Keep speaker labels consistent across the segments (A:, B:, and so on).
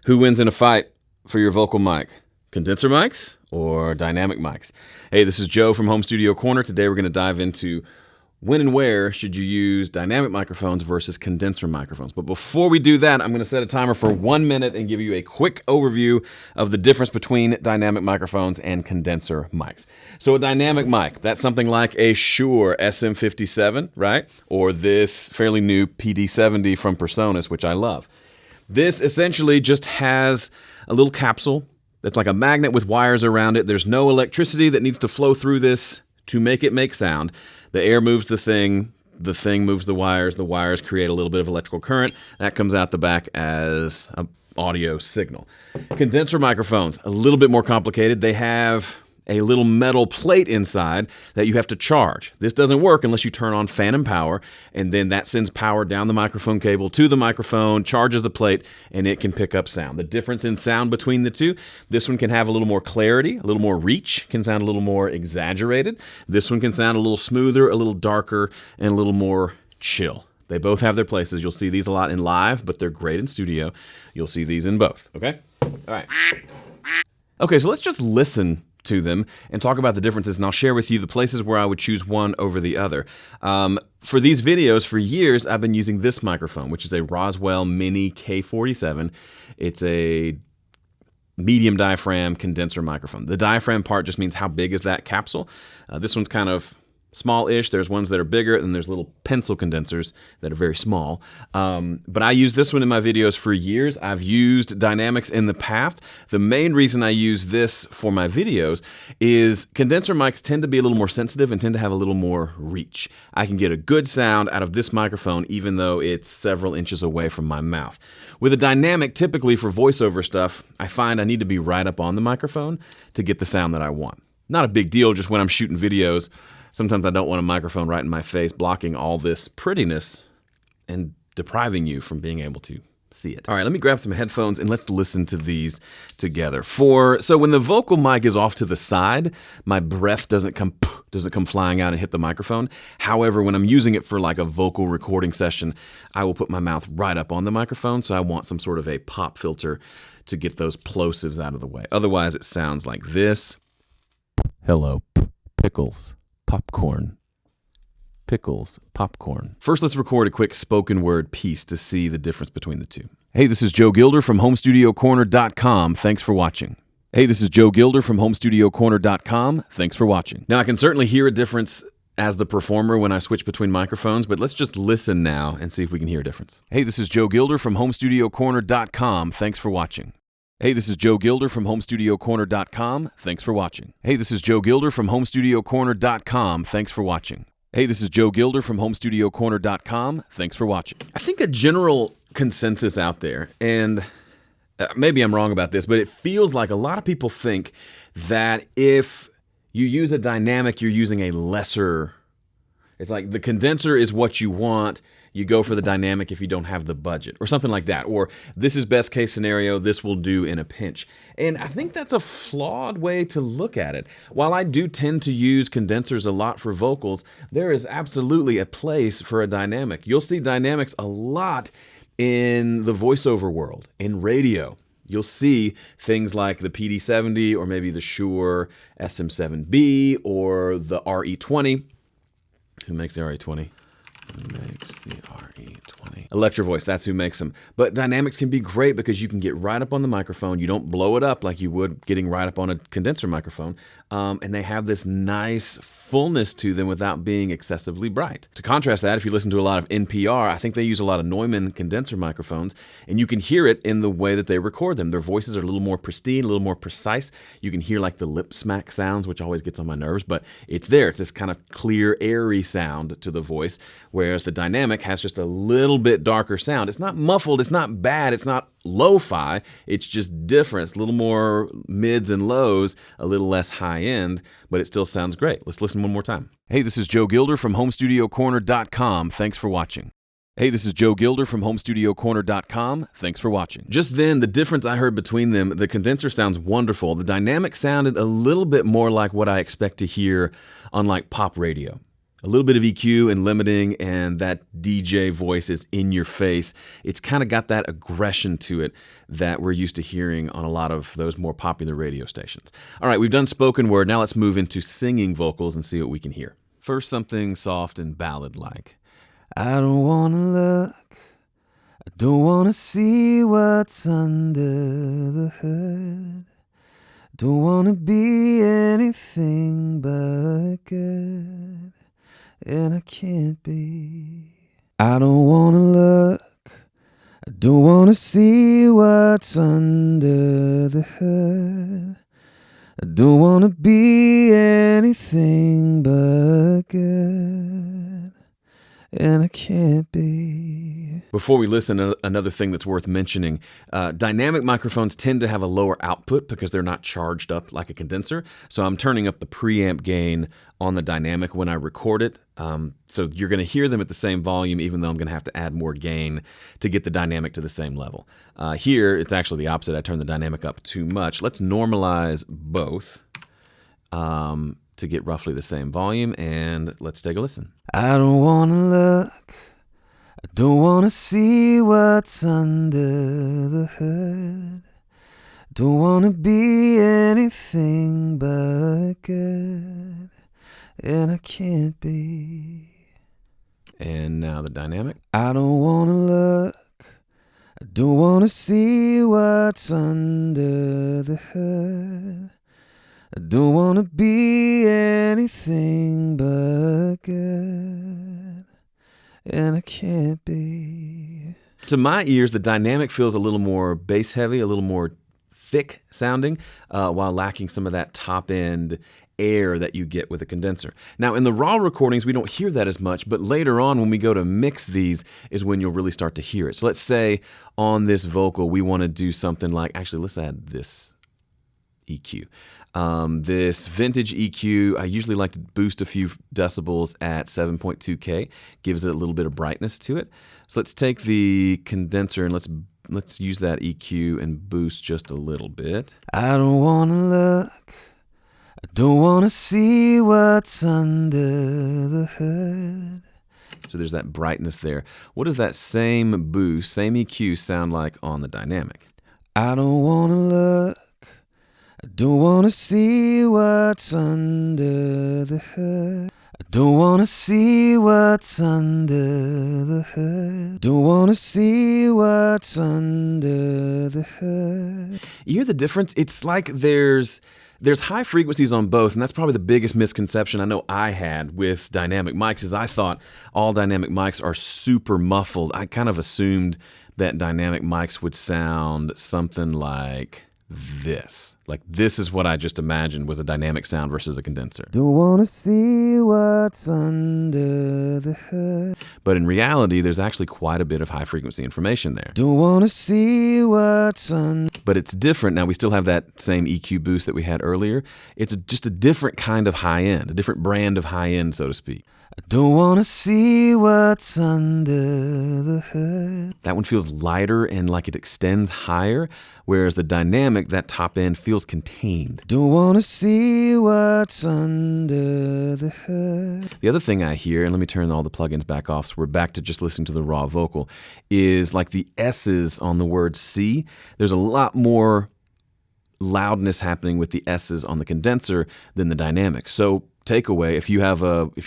A: Who wins in a fight for your vocal mic? Condenser mics or dynamic mics? Hey, this is Joe from Home Studio Corner. Today we're going to dive into when and where should you use dynamic microphones versus condenser microphones. But before we do that, I'm going to set a timer for 1 minute and give you a quick overview of the difference between dynamic microphones and condenser mics. So a dynamic mic, that's something like a Shure SM57, right? Or this fairly new PD70 from Personas, which I love. This essentially just has a little capsule that's like a magnet with wires around it. There's no electricity that needs to flow through this to make it make sound. The air moves the thing moves the wires create a little bit of electrical current. That comes out the back as an audio signal. Condenser microphones, a little bit more complicated. They have a little metal plate inside that you have to charge. This doesn't work unless you turn on phantom power, and then that sends power down the microphone cable to the microphone, charges the plate, and it can pick up sound. The difference in sound between the two, this one can have a little more clarity, a little more reach, can sound a little more exaggerated. This one can sound a little smoother, a little darker, and a little more chill. They both have their places. You'll see these a lot in live, but they're great in studio. You'll see these in both, okay? All right. Okay, so let's just listen to them and talk about the differences, and I'll share with you the places where I would choose one over the other. For these videos, for years, I've been using this microphone, which is a Roswell Mini K47. It's a medium diaphragm condenser microphone. The diaphragm part just means how big is that capsule. This one's kind of small-ish. There's ones that are bigger, and there's little pencil condensers that are very small. But I use this one in my videos for years. I've used dynamics in the past. The main reason I use this for my videos is condenser mics tend to be a little more sensitive and tend to have a little more reach. I can get a good sound out of this microphone even though it's several inches away from my mouth. With a dynamic, typically for voiceover stuff, I find I need to be right up on the microphone to get the sound that I want. Not a big deal, just when I'm shooting videos. Sometimes I don't want a microphone right in my face, blocking all this prettiness and depriving you from being able to see it. All right, let me grab some headphones and let's listen to these together. So when the vocal mic is off to the side, my breath doesn't come flying out and hit the microphone. However, when I'm using it for like a vocal recording session, I will put my mouth right up on the microphone, so I want some sort of a pop filter to get those plosives out of the way. Otherwise, it sounds like this. Hello, pickles. Popcorn. Pickles, popcorn. First, let's record a quick spoken word piece to see the difference between the two. Hey, this is Joe Gilder from HomeStudioCorner.com. Thanks for watching. Hey, this is Joe Gilder from HomeStudioCorner.com. Thanks for watching. Now, I can certainly hear a difference as the performer when I switch between microphones, but let's just listen now and see if we can hear a difference. Hey, this is Joe Gilder from HomeStudioCorner.com. Thanks for watching. Hey, this is Joe Gilder from HomeStudioCorner.com. Thanks for watching. Hey, this is Joe Gilder from HomeStudioCorner.com. Thanks for watching. Hey, this is Joe Gilder from HomeStudioCorner.com. Thanks for watching. I think a general consensus out there, and maybe I'm wrong about this, but it feels like a lot of people think that if you use a dynamic, you're using a lesser. It's like the condenser is what you want. You go for the dynamic if you don't have the budget or something like that. Or this is best case scenario, this will do in a pinch. And I think that's a flawed way to look at it. While I do tend to use condensers a lot for vocals, there is absolutely a place for a dynamic. You'll see dynamics a lot in the voiceover world, in radio. You'll see things like the PD70 or maybe the Shure SM7B or the RE20. Who makes the RE20? Who makes the RE20? Electro Voice, that's who makes them. But dynamics can be great because you can get right up on the microphone. You don't blow it up like you would getting right up on a condenser microphone. And they have this nice fullness to them without being excessively bright. To contrast that, if you listen to a lot of NPR, I think they use a lot of Neumann condenser microphones, and you can hear it in the way that they record them. Their voices are a little more pristine, a little more precise. You can hear like the lip smack sounds, which always gets on my nerves, but it's there. It's this kind of clear, airy sound to the voice, whereas the dynamic has just a little bit darker sound. It's not muffled, it's not bad, it's not lo-fi, it's just different. It's a little more mids and lows, a little less high-end, but it still sounds great. Let's listen one more time. Hey, this is Joe Gilder from HomeStudioCorner.com. Thanks for watching. Hey, this is Joe Gilder from HomeStudioCorner.com. Thanks for watching. Just then, the difference I heard between them, the condenser sounds wonderful. The dynamic sounded a little bit more like what I expect to hear on like pop radio. A little bit of EQ and limiting, and that DJ voice is in your face. It's kind of got that aggression to it that we're used to hearing on a lot of those more popular radio stations. All right, we've done spoken word. Now let's move into singing vocals and see what we can hear. First, something soft and ballad-like. I don't want to look, I don't want to see what's under the hood. Don't want to be anything but good, and I can't be. I don't want to look, I don't want to see what's under the hood. I don't want to be anything but good, and I can't be. Before we listen, another thing that's worth mentioning, dynamic microphones tend to have a lower output because they're not charged up like a condenser. So I'm turning up the preamp gain on the dynamic when I record it. So you're going to hear them at the same volume, even though I'm going to have to add more gain to get the dynamic to the same level. Here, it's actually the opposite. I turn the dynamic up too much. Let's normalize both to get roughly the same volume, and let's take a listen. I don't want to look, I don't want to see what's under the hood. Don't want to be anything but good, and I can't be. And now the dynamic. I don't want to look, I don't want to see what's under the hood. I don't want to be anything but good, and I can't be. To my ears, the dynamic feels a little more bass heavy, a little more thick sounding, while lacking some of that top end air that you get with a condenser. Now, in the raw recordings, we don't hear that as much, but later on when we go to mix these is when you'll really start to hear it. So let's say on this vocal, we want to do something like, actually, let's add this EQ. This vintage EQ, I usually like to boost a few decibels at 7.2K, gives it a little bit of brightness to it. So let's take the condenser and let's use that EQ and boost just a little bit. I don't want to look, I don't want to see what's under the hood. So there's that brightness there. What does that same boost, same EQ sound like on the dynamic? I don't want to look, I don't want to see what's under the hood. I don't want to see what's under the hood. Don't want to see what's under the hood. You hear the difference? It's like there's high frequencies on both, and that's probably the biggest misconception I know I had with dynamic mics is I thought all dynamic mics are super muffled. I kind of assumed that dynamic mics would sound something like this. Like this is what I just imagined was a dynamic sound versus a condenser. Don't want to see what's under the hood. But in reality, there's actually quite a bit of high frequency information there. Don't want to see what's under. But it's different. Now we still have that same EQ boost that we had earlier. It's just a different kind of high end, a different brand of high end, so to speak. I don't want to see what's under the hood. That one feels lighter and like it extends higher, whereas the dynamic, that top end, feels contained. Don't want to see what's under the hood. The other thing I hear, and let me turn all the plugins back off so we're back to just listening to the raw vocal, is like the S's on the word C. There's a lot more loudness happening with the S's on the condenser than the dynamic. So takeaway, if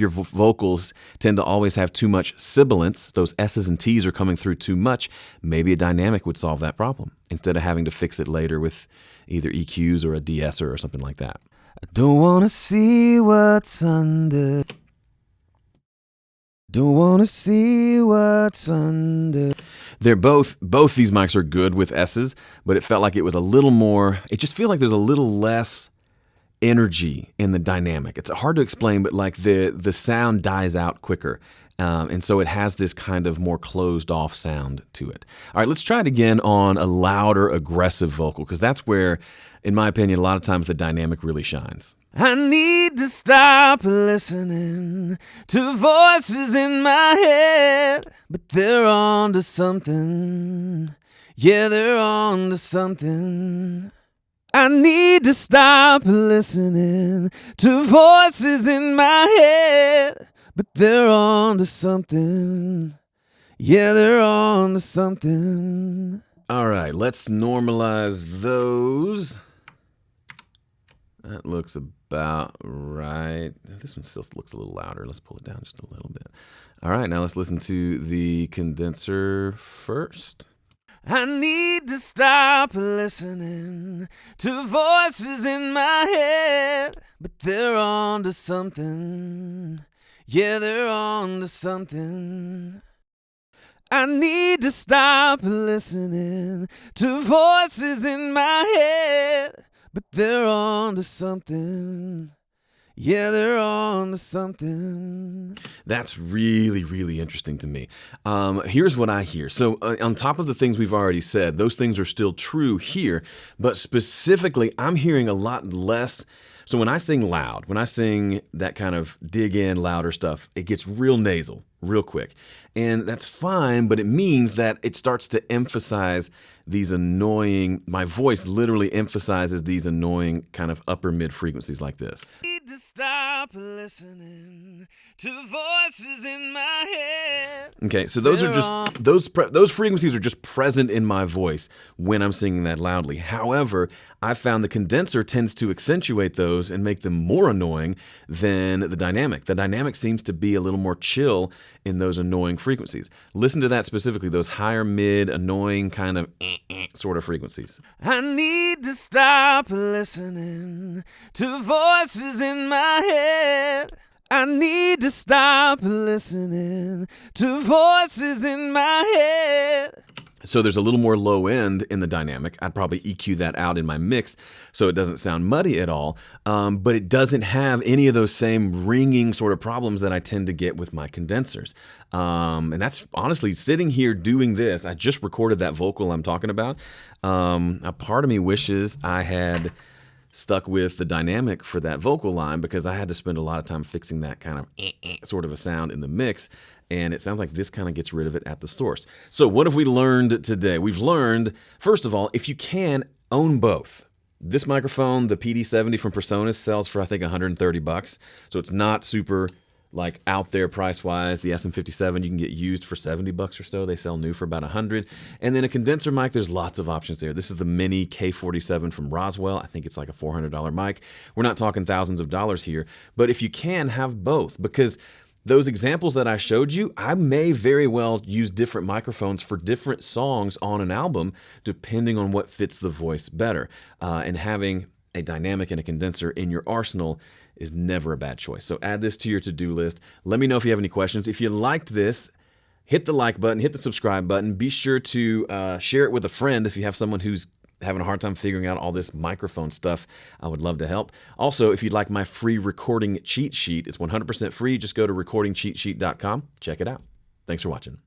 A: your vocals tend to always have too much sibilance, those S's and T's are coming through too much, maybe a dynamic would solve that problem instead of having to fix it later with either EQs or a de-esser or something like that. I don't want to see what's under. Don't want to see what's under. They're both these mics are good with S's, but it felt like it was a little more, it just feels like there's a little less energy in the dynamic. It's hard to explain, but like the sound dies out quicker. And so it has this kind of more closed off sound to it. All right, let's try it again on a louder, aggressive vocal, because that's where, in my opinion, a lot of times the dynamic really shines. I need to stop listening to voices in my head, but they're on to something. Yeah, they're on to something. I need to stop listening to voices in my head, but they're on to something. Yeah, they're on to something. All right, let's normalize those. That looks about right. This one still looks a little louder. Let's pull it down just a little bit. All right, now let's listen to the condenser first. I need to stop listening to voices in my head, but they're on to something. Yeah, they're on to something. I need to stop listening to voices in my head, but they're on to something. Yeah, they're on to something. That's really, really interesting to me. Here's what I hear. So on top of the things we've already said, those things are still true here, but specifically, I'm hearing a lot less. So when I sing loud, when I sing that kind of dig in, louder stuff, it gets real nasal, real quick. And that's fine, but it means that it starts to emphasize these annoying, my voice literally emphasizes these annoying kind of upper mid frequencies like this. Need to stop listening to voices in my head. Okay, so those are just, those frequencies are just present in my voice when I'm singing that loudly. However, I found the condenser tends to accentuate those and make them more annoying than the dynamic. The dynamic seems to be a little more chill in those annoying frequencies. Listen to that specifically, those higher mid, annoying kind of sort of frequencies. I need to stop listening to voices in my head. I need to stop listening to voices in my head. So there's a little more low end in the dynamic. I'd probably EQ that out in my mix so it doesn't sound muddy at all, but it doesn't have any of those same ringing sort of problems that I tend to get with my condensers. And that's honestly, sitting here doing this, I just recorded that vocal I'm talking about. A part of me wishes I had stuck with the dynamic for that vocal line because I had to spend a lot of time fixing that kind of sort of a sound in the mix. And it sounds like this kind of gets rid of it at the source. So what have we learned today? We've learned, first of all, if you can, own both. This microphone, the PD70 from Personas, sells for I think $130. So it's not super like out there price-wise. The SM57 you can get used for $70 or so. They sell new for about $100. And then a condenser mic, there's lots of options there. This is the Mini K47 from Roswell. I think it's like a $400 mic. We're not talking thousands of dollars here, but if you can, have both, because those examples that I showed you, I may very well use different microphones for different songs on an album, depending on what fits the voice better. And having a dynamic and a condenser in your arsenal is never a bad choice. So add this to your to-do list. Let me know if you have any questions. If you liked this, hit the like button, hit the subscribe button. Be sure to share it with a friend if you have someone who's having a hard time figuring out all this microphone stuff. I would love to help. Also, if you'd like my free recording cheat sheet, it's 100% free. Just go to recordingcheatsheet.com. Check it out. Thanks for watching.